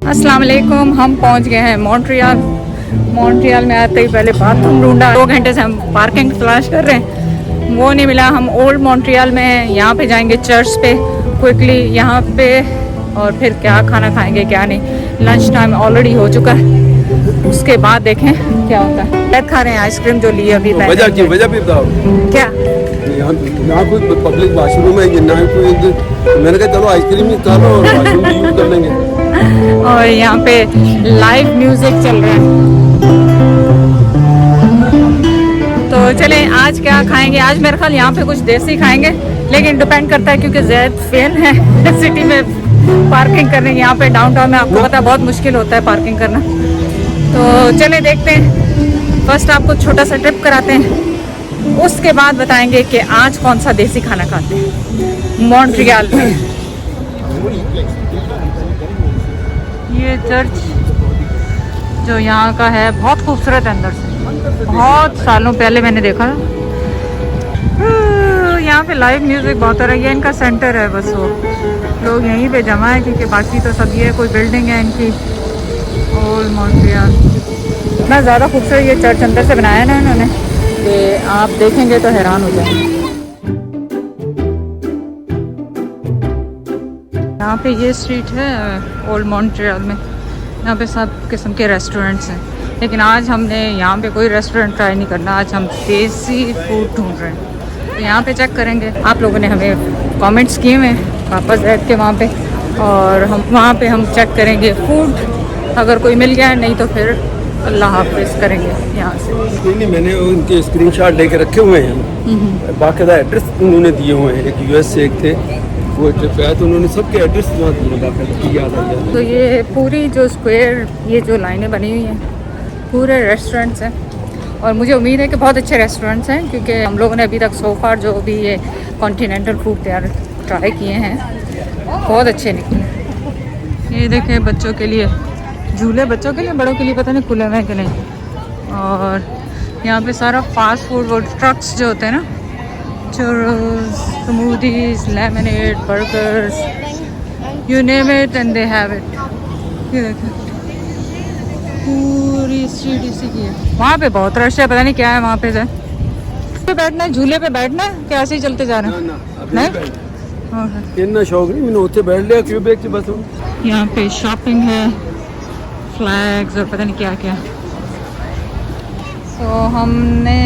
अस्सलाम वालेकुम। हम पहुंच गए हैं मॉन्ट्रियल में आते ही पहले बाथरूम ढूंढा। 2 घंटे से हम पार्किंग तलाश कर रहे हैं, वो नहीं मिला। हम ओल्ड मॉन्ट्रियल में हैं, यहाँ पे जाएंगे चर्च पे क्विकली यहाँ पे, और फिर क्या खाना खाएंगे क्या नहीं। लंच टाइम ऑलरेडी हो चुका है, उसके बाद देखें क्या होता है। बैठ खा रहे हैं आइसक्रीम जो लिए अभी। वजह भी बताओ क्या? यहाँ कोई पब्लिक वाशरूम है ना कोई, मैंने कहा चलो आइसक्रीम निकालो और वाशरूम भी यूज कर लेंगे। और यहाँ पे लाइव म्यूजिक चल रहा है। तो चलें आज क्या खाएंगे। आज मेरे ख्याल यहाँ पे कुछ देसी खाएंगे, लेकिन डिपेंड करता है क्योंकि ज़ैद फेल है सिटी में पार्किंग करने। यहाँ पे डाउनटाउन में आपको पता है बहुत मुश्किल होता है पार्किंग करना। तो चलें देखते हैं। फर्स्ट आपको छोटा सा ट्रिप कराते हैं, उसके बाद बताएंगे कि आज कौन सा देसी खाना खाते हैं मॉन्ट्रियल में। ये चर्च जो यहाँ का है बहुत खूबसूरत है अंदर से। बहुत सालों पहले मैंने देखा था। यहाँ पे लाइव म्यूजिक बहुत हो रहा है। ये इनका सेंटर है, बस वो लोग यहीं पे जमा है क्योंकि बाकी तो सब ये कोई बिल्डिंग है इनकी। ओल्ड मॉन्ट्रियल इतना ज़्यादा खूबसूरत ये चर्च अंदर से बनाया ना इन्होंने कि आप देखेंगे तो हैरान हो जाएंगे। यहाँ पे ये स्ट्रीट है ओल्ड मॉन्ट्रियल में, यहाँ पे सब किस्म के रेस्टोरेंट्स हैं, लेकिन आज हमने यहाँ पे कोई रेस्टोरेंट ट्राई नहीं करना। आज हम देसी फूड ढूंढ रहे हैं, तो यहाँ पे चेक करेंगे। आप लोगों ने हमें कमेंट्स किए हैं वापस बैठ के वहाँ पे, और हम वहाँ पे हम चेक करेंगे फूड, अगर कोई मिल गया नहीं तो फिर अल्लाह हाफिज़ करेंगे यहाँ से। नहीं, मैंने उनके स्क्रीनशॉट लेके रखे हुए हैं, बाकायदा एड्रेस उन्होंने दिए हुए हैं। एक यूएस से एक थे, वो ट्रिप पे आए तो उन्होंने सबके एड्रेस वहाँ दिए बाकायदा, याद आ गया। तो ये पूरी जो स्क्वायर ये जो लाइनें बनी हुई हैं पूरे रेस्टोरेंट्स हैं, और मुझे उम्मीद है कि बहुत अच्छे रेस्टोरेंट्स हैं क्योंकि हम लोगों ने अभी तक सो फार जो भी ये कॉन्टिनेंटल फूड तैयार ट्राई किए हैं बहुत अच्छे निकले। ये देखें बच्चों के लिए झूले, बच्चों के लिए, बड़ों के लिए पता नहीं खुले हुए हैं कि नहीं। और यहाँ पे सारा फास्ट फूड वो ट्रक्स जो होते हैं ना, churros, smoothies, lemonade, burgers, you name it and they have it. ये देखो पूरी स्ट्रीट इसी की है। वहाँ पे बहुत रश है, पता नहीं क्या है वहाँ पे। पे बैठना है, झूले पे बैठना है, क्या ऐसे ही चलते जा रहे हैं? नहीं, इतना शौक नहीं, मैंने उत्ते बैठ लिया क्यूबेक के बस। यहाँ पे शॉपिंग है, फ्लैग्स और पता नहीं क्या क्या। तो हमने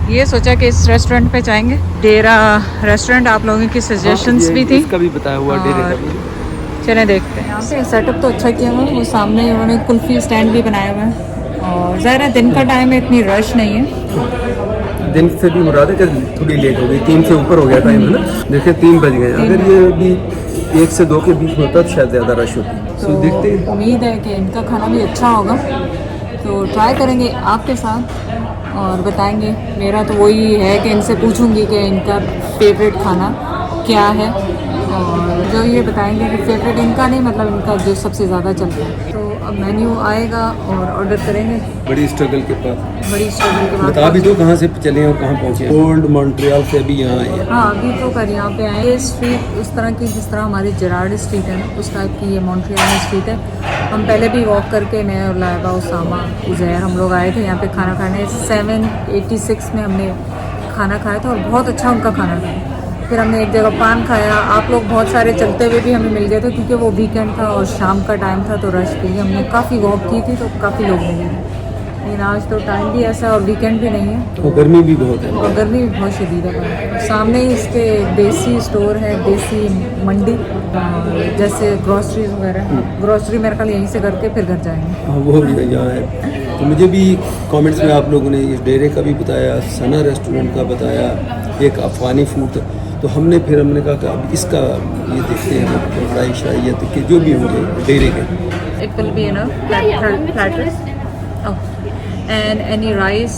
ये सोचा कि इस रेस्टोरेंट पे जाएंगे, डेरा रेस्टोरेंट। आप लोगों की सजेशंस भी थी, इसका भी बताया हुआ डेरे का भी। चलें देखते हैं। यहाँ पे सेटअप तो अच्छा किया हुआ है, वो सामने उन्होंने कुल्फी स्टैंड भी बनाया हुआ है, और ज़रा दिन का टाइम है, इतनी रश नहीं है। दिन से भी मुराद है कि थोड़ी लेट हो गई, 3 से ऊपर हो गया टाइम है ना। देखिए 3 बज गए, अगर ये भी 1 से 2 के बीच में होता तो शायद ज़्यादा रश होती। तो देखते हैं, उम्मीद है कि इनका खाना भी अच्छा होगा, तो ट्राई करेंगे आपके साथ और बताएंगे। मेरा तो वही है कि इनसे पूछूंगी कि इनका फेवरेट खाना क्या है, और जो ये बताएंगे कि फेवरेट इनका नहीं, मतलब इनका जो सबसे ज़्यादा चलता है। तो अब मेन्यू आएगा और ऑर्डर करेंगे। बड़ी स्ट्रगल के बाद बता भी दो कहाँ से चले और कहाँ पहुँचे। ओल्ड मॉन्ट्रियल से अभी यहाँ आए। हाँ, अभी तो कर यहाँ पे आए। ये स्ट्रीट उस तरह की जिस तरह हमारी जेरार्ड स्ट्रीट है ना, उस टाइप की ये मॉन्ट्रियल में स्ट्रीट है। हम पहले भी वॉक करके, मैं और लाइबा, उसामा, उज़ैर, हम लोग आए थे यहाँ पे खाना खाने। 786 में हमने खाना खाया था और बहुत अच्छा उनका खाना था। फिर हमने एक जगह पान खाया। आप लोग बहुत सारे चलते हुए भी हमें मिल गए थे क्योंकि वो वीकेंड था और शाम का टाइम था, तो रश थी। हमने काफ़ी वॉक की थी तो काफ़ी लोग मिले, लेकिन आज तो टाइम भी ऐसा और वीकेंड भी नहीं है, तो गर्मी भी बहुत है, और गर्मी भी बहुत शदीद है। सामने ही इसके देसी स्टोर है, देसी मंडी, जैसे ग्रॉसरीज वगैरह। ग्रॉसरी मेरे ख्याल यहीं से करके फिर घर जाएंगे। हाँ, वो भी यहाँ है। तो मुझे भी कमेंट्स में आप लोगों ने इस डेरे का भी बताया, सना रेस्टोरेंट का बताया, एक अफ़गानी फूड। तो हमने कहा कि अब इसका ये देखते हैं फ्राई श्राई या तो जो भी होंगे डेरे के। It will be platter. Oh, and any rice,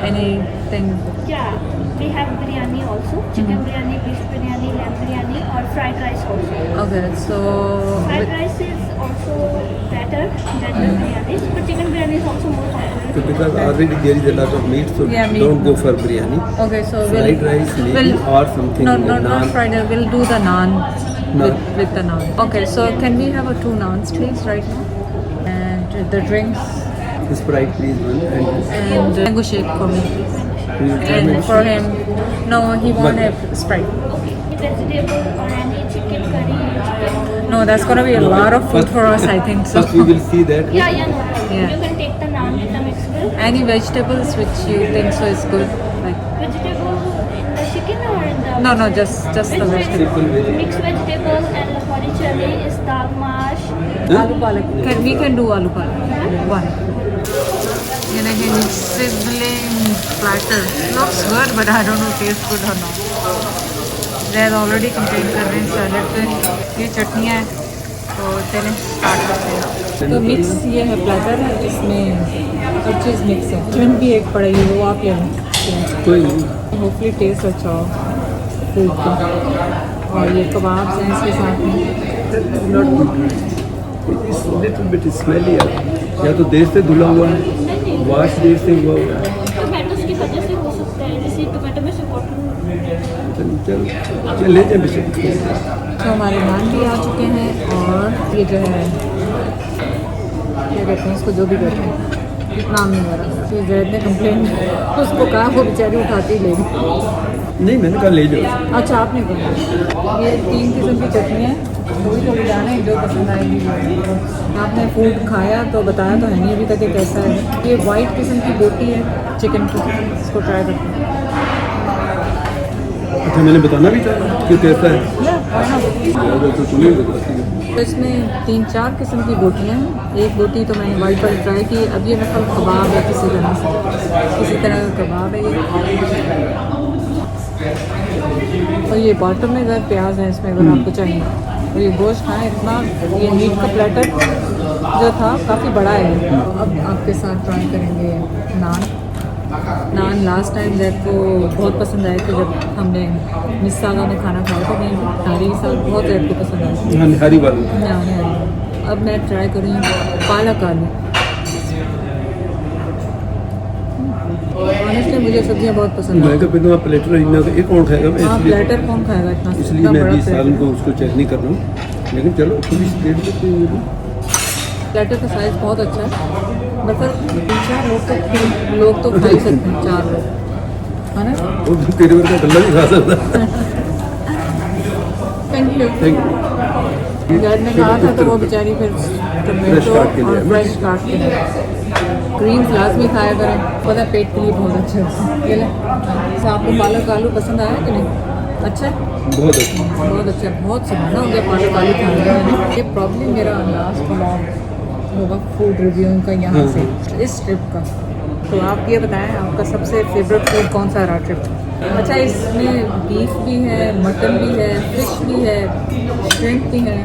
anything. Yeah, we have biryani also, chicken biryani, beef biryani, lamb biryani, or fried rice also. Okay, so Fried rice is also better than the biryani, but chicken biryani is also more popular. So because already there is a lot of meat, so Yeah, meat. don't go for biryani. okay, so Fried rice maybe or something. not naan. fried. We'll do the naan. Naan. with the naan. Okay, so can we have a 2 naans please right now? And the drinks Sprite please one and mango shake for me. you tell me. And for him, no, he won't One. have Sprite. Vegetable or any chicken curry, chicken. No, that's gonna be a lot of food for us, I think so. First we will see that. Yeah, no problem. Yeah. You can take the naan with the mixed grill. Any vegetables which you think so is good? Like Vegetable in the chicken or in the... no, just the Which vegetable. Simple vegetable. Mixed vegetable and lahori chili is dal mash. Huh? Aloo palak. We can do aloo palak. One. You know, sizzling platter. Looks good, but I don't know tastes good or not. They are already complain कर रहे हैं salad पे. ये चटनियाँ हैं, तो चलें start करते हैं. तो मिक्स ये है प्लेटर है, इसमें हर चीज़ मिक्स है. चिकन भी एक पड़ा है, वो आप ले लें. कोई नहीं. होपफुली टेस्ट अच्छा हो फूड का. और ये कबाब्स हैं इसके साथ में. It's little bit smelly है. या तो देर से धुला हुआ है, वाश देर से हुआ हुआ है. टोमेटोज की वजह से हो सकता है, जैसे टोमेटो में से वाटर. चल ले जाए बेशक. तो हमारे नान भी आ चुके हैं और ये जो है क्या कहते हैं इसको, जो भी कहते हैं नाम नहीं मेरा. तो जैद ने कंप्लेन उसको कहा, वो बेचारी उठाती ले गई. नहीं मैंने कहा ले जाओ. अच्छा आपने कहा. ये 3 किस्म की चटनी है, थोड़ी थोड़ी जाने जो पसंद आएगी. आपने फूड खाया तो बताया तो है नहीं अभी तक ये कैसा है. ये वाइट किस्म की बोटी है चिकन की, इसको ट्राई करते हैं. अच्छा मैंने बताना भी था कि कैसा है. अगर तो तुम्हें बताती है. तो इसमें 3-4 किस्म की बोटियाँ हैं. एक बोटी तो मैंने वाइट वाली ट्राई की. अब ये मेरा कबाब है, किसी तरह का कबाब है ये. और ये बॉटम में अगर प्याज है इसमें, अगर आपको चाहिए. और ये गोश्त खाएँ इतना. ये मीट का प्लेटर जो था काफ़ी बड़ा है. अब आपके साथ ट्राई करेंगे नान. लास्ट टाइम जैद को बहुत पसंद आया था जब हमने मिस सागा में खाना खाया था. कहीं नारी के साथ बहुत जैद को पसंद आया. हाँ निहारी वाली. अब मैं ट्राई करूँगी पालक आलू. ऑनेस्टली मुझे सब्जियाँ बहुत पसंद मैं है. कहा फिर प्लेटर इतना एक कौन खाएगा. मैं हाँ इसलिए प्लेटर कौन खाएगा इतना इसलिए मैं बड़ा 20 साल प्लेटर. को उसको चेक नहीं कर रहा हूँ. लेकिन चलो थोड़ी सी प्लेट देते हैं. प्लेटर का साइज़ बहुत अच्छा है. मतलब 3-4 लोग तो खा ही सकते हैं. 4 लोग है ना. वो तो तेरे वर्ग का गल्ला नहीं खा सकता. Thank you. Thank you. Zaid ने कहा था तो वो बेचारी फिर टमाटो काट के और लिया. फ्रेश काट के. ग्रीन लाजमी खाया करें, पता पेट के लिए बहुत अच्छा है. ये ले. तो आपको पालक आलू पसंद आया कि नहीं? अच्छा है. बहुत अच्छा. बहुत अच्छा. बहुत सुना हो गया पालक आलू खाने का मैंने. ये प्रॉब्लम मेरा लास्ट व्लॉग होगा फूड रिव्यू का यहाँ से, इस ट्रिप का. तो आप ये बताएं आपका सबसे फेवरेट फूड कौन सा रहा ट्रिप? अच्छा इसमें बीफ भी है, मटन भी है, फिश भी है, श्रिम्प भी है.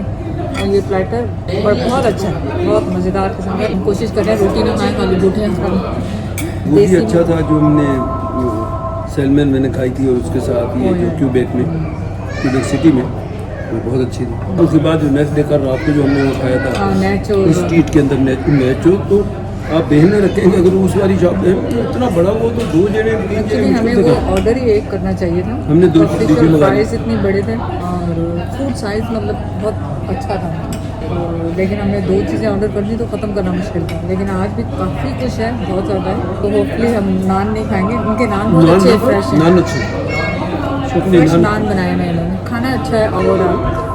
और ये प्लेटर और बहुत अच्छा है, बहुत मज़ेदार किस्म का. हम कोशिश कर रहे हैं रोटी ना खाएं, खाली रोटियाँ खाएं. वो भी अच्छा था जो हमने सैलमन मैंने खाई थी. और उसके साथ ये जो क्यूबेक सिटी में वो बहुत अच्छी थी. उसके बाद जो नेक्स्ट डे का रात को जो हमने वो खाया था नेचो स्ट्रीट के अंदर नेचो, तो आप ध्यान रखेंगे अगर उस वाली शॉप में इतना बड़ा वो तो 2 जने एक्चुअली हमें वो ऑर्डर ही एक करना चाहिए था. हमने 2 चीज़ें मंगाई. प्राइस इतने बड़े थे और फूड साइज मतलब बहुत अच्छा था. तो लेकिन हमने 2 चीज़ें ऑर्डर कर दी तो ख़त्म करना मुश्किल था. लेकिन आज भी काफ़ी कुछ है, बहुत ज़्यादा है. तो होपफुली हम नान नहीं खाएंगे. उनके नान बहुत अच्छे फ्रेश हैं. नान अच्छे फ्रेश नान बनाए हैं इन्होंने. खाना अच्छा है. और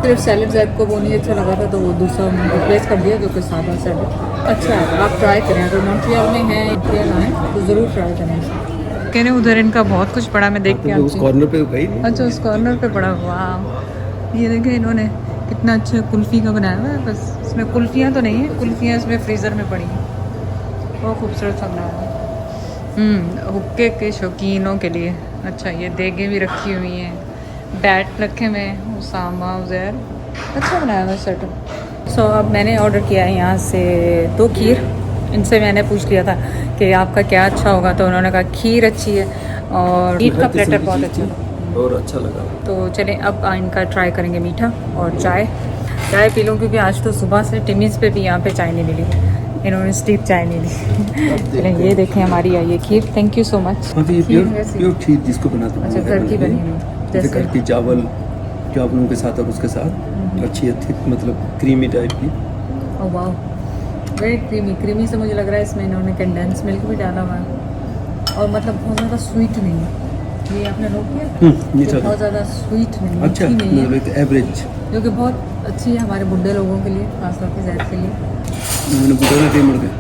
सिर्फ सैलड जैद को वो नहीं अच्छा लगा था तो वो दूसरा रिप्लेस कर दिया जो कि सादा सैलड. अच्छा है, आप ट्राई करें. अगर मॉन्ट्रियल में हैं इंडियन आए तो ज़रूर ट्राई करें. कह रहे उधर इनका बहुत कुछ पड़ा, मैं देख के उस कॉर्नर पे गई नहीं. अच्छा उस कॉर्नर पे पड़ा. वाह ये देखें इन्होंने कितना अच्छा कुल्फ़ी का बनाया हुआ है. बस इसमें कुल्फ़ियाँ तो नहीं है, कुल्फ़ियाँ इसमें फ्रीज़र में पड़ी हैं. बहुत खूबसूरत सा बनाया है. हुक्के के शौकीनों के लिए. अच्छा ये देगें भी रखी हुई हैं, बैट रखे हुए हैं, उसामा उज़ैर. अच्छा बनाया हुआ सेटअप. सो अब मैंने ऑर्डर किया है यहाँ से 2 खीर. इनसे मैंने पूछ लिया था कि आपका क्या अच्छा होगा, तो उन्होंने कहा खीर अच्छी है और मीट का प्लेटर बहुत अच्छा था और अच्छा लगा. तो चलें अब इनका ट्राई करेंगे मीठा. और चाय पी लूँ क्योंकि आज तो सुबह से टिमीज़ पे भी यहाँ पे चाय नहीं मिली. इन्होंने स्टीप चाय नहीं ली. चलें ये देखें हमारी आई है खीर. Thank you so much. हाँ तो ये प्योर खीर जिसको बनाते हैं. अच्छा घर की बनी हुई जैसे घर की चावल जो आप लोगों के साथ और उसके साथ अच्छी थिक मतलब क्रीमी टाइप की। ओह वाह, वेरी क्रीमी से मुझे लग रहा है इसमें इन्होंने कंडेंस मिल्क भी डाला हुआ है और मतलब बहुत ज़्यादा स्वीट नहीं है। ये आपने नोट किया? मीठा बहुत ज़्यादा स्वीट नहीं है, अच्छा, मीठी नहीं है, मतलब एवरेज। जो कि बहुत अच्छी है हमारे बुढ़े लोगों के लिए, खासतौर पर ज़ैद के लिए। मैंने बुढ़ा के मुड़ गए।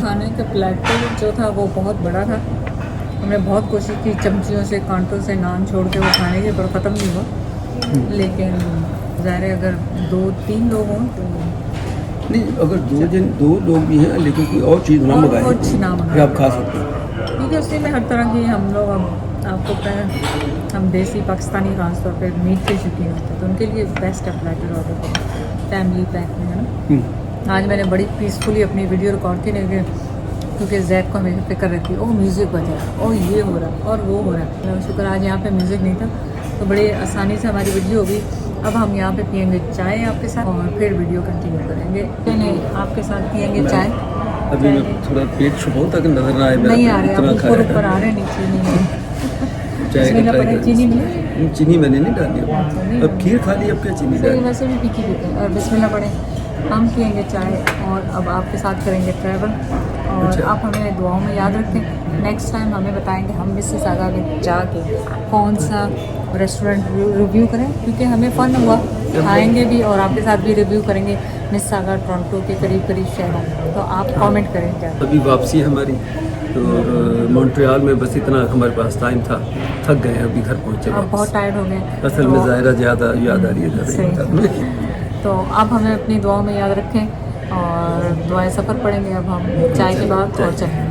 खाने का प्लेटर जो था वो बहुत बड़ा था। हमने बहुत कोशिश की चमचियों से कांटों से नान छोड़ के वो खाने की, पर ख़त्म नहीं हुआ। लेकिन ज़ाहिर है अगर 2-3 लोग हों तो नहीं, अगर दो लोग भी हैं लेकिन कोई और चीज़ ना मंगाए कुछ ना फिर मंगाए, आप खा सकते हैं। क्योंकि उसी में हर तरह की हम लोग अब आपको पता है हम देसी पाकिस्तानी खासतौर पर मीट के शौकीन होते हैं, तो उनके लिए बेस्ट है प्लेटर ऑर्डर करें फैमिली पैक में, है ना। आज मैंने बड़ी पीसफुली अपनी वीडियो रिकॉर्ड की, नहीं क्योंकि जैद को हमेशा फिक्र रहती है, ओ म्यूज़िक बज रहा है, ओ ये हो रहा है और वो हो रहा है। तो शुक्र आज यहाँ पे म्यूज़िक नहीं था, तो बड़ी आसानी से हमारी वीडियो हो गई। अब हम यहाँ पे पियेंगे चाय आपके साथ और फिर वीडियो कंटिन्यू करेंगे। नहीं, आपके साथ पियेंगे चाय। अभी मैं थोड़ा पेट छुपाऊँ ताकि नजर ना आए मेरा नहीं आ रहे, इतना आप खाया है। ऊपर आ रहे हैं, नीचे नहीं है। चाय इसमें का ना पड़े ट्राई चीनी मिले, चीनी मैंने नहीं डाली नहीं अब खीर खा ली, अब क्या चीनी सही, डाली। वैसे भी फीकी पीते हैं। और बिस्मिल्लाह पढ़े, हम पियेंगे चाय और अब आपके साथ करेंगे ट्रैवल। और अच्छा। आप हमें दुआओं में याद रखें। नेक्स्ट टाइम हमें बताएंगे हम मिसिसागा में जाके कौन सा रेस्टोरेंट रिव्यू करें, क्योंकि हमें फ़न हुआ, खाएंगे भी और आपके साथ भी रिव्यू करेंगे मिसिसागा टोरंटो के करीब शहरों में। तो आप कमेंट करें क्या। अभी वापसी है हमारी, तो मॉन्ट्रियल में बस इतना हमारे पास टाइम था, थक गए अभी घर पहुँचे। अब बहुत टायर्ड हो गए, असल में ज़ाहिरा ज़्यादा याद आ रही है सही। ज़्यादा। तो अब हमें अपनी दुआओं में याद रखें और दुआएं सफ़र पढ़ेंगे अब हम चाय के बाद और चलेंगे।